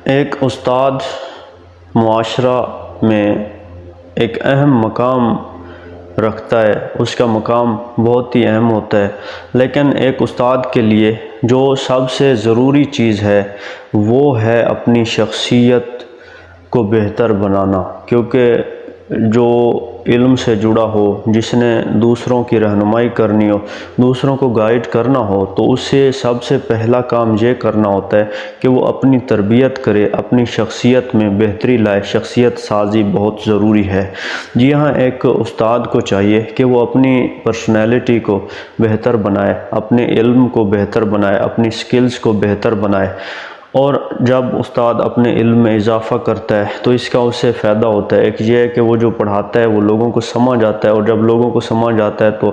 ایک استاد معاشرہ میں ایک اہم مقام رکھتا ہے، اس کا مقام بہت ہی اہم ہوتا ہے، لیکن ایک استاد کے لیے جو سب سے ضروری چیز ہے وہ ہے اپنی شخصیت کو بہتر بنانا، کیونکہ جو علم سے جڑا ہو، جس نے دوسروں کی رہنمائی کرنی ہو، دوسروں کو گائیڈ کرنا ہو، تو اسے سب سے پہلا کام یہ کرنا ہوتا ہے کہ وہ اپنی تربیت کرے، اپنی شخصیت میں بہتری لائے۔ شخصیت سازی بہت ضروری ہے۔ جی ہاں، ایک استاد کو چاہیے کہ وہ اپنی پرسنالٹی کو بہتر بنائے، اپنے علم کو بہتر بنائے، اپنی سکلز کو بہتر بنائے، اور جب استاد اپنے علم میں اضافہ کرتا ہے تو اس کا اس سے فائدہ ہوتا ہے۔ ایک یہ ہے کہ وہ جو پڑھاتا ہے وہ لوگوں کو سمجھ آتا ہے، اور جب لوگوں کو سمجھ آتا ہے تو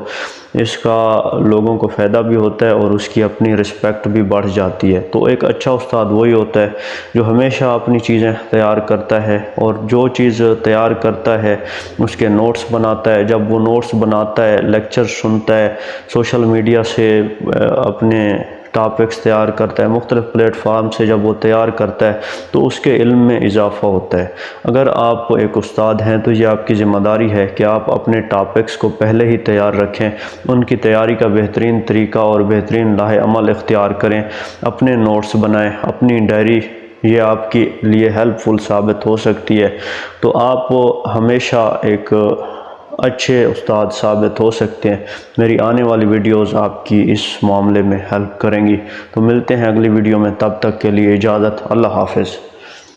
اس کا لوگوں کو فائدہ بھی ہوتا ہے اور اس کی اپنی رسپیکٹ بھی بڑھ جاتی ہے۔ تو ایک اچھا استاد وہی ہوتا ہے جو ہمیشہ اپنی چیزیں تیار کرتا ہے، اور جو چیز تیار کرتا ہے اس کے نوٹس بناتا ہے۔ جب وہ نوٹس بناتا ہے، لیکچر سنتا ہے، سوشل میڈیا سے اپنے ٹاپکس تیار کرتا ہے، مختلف پلیٹ فارم سے جب وہ تیار کرتا ہے تو اس کے علم میں اضافہ ہوتا ہے۔ اگر آپ ایک استاد ہیں تو یہ آپ کی ذمہ داری ہے کہ آپ اپنے ٹاپکس کو پہلے ہی تیار رکھیں، ان کی تیاری کا بہترین طریقہ اور بہترین لاہ عمل اختیار کریں، اپنے نوٹس بنائیں، اپنی ڈائری، یہ آپ کے لیے ہیلپ فل ثابت ہو سکتی ہے۔ تو آپ ہمیشہ ایک اچھے استاد ثابت ہو سکتے ہیں۔ میری آنے والی ویڈیوز آپ کی اس معاملے میں ہیلپ کریں گی۔ تو ملتے ہیں اگلی ویڈیو میں، تب تک کے لیے اجازت، اللہ حافظ۔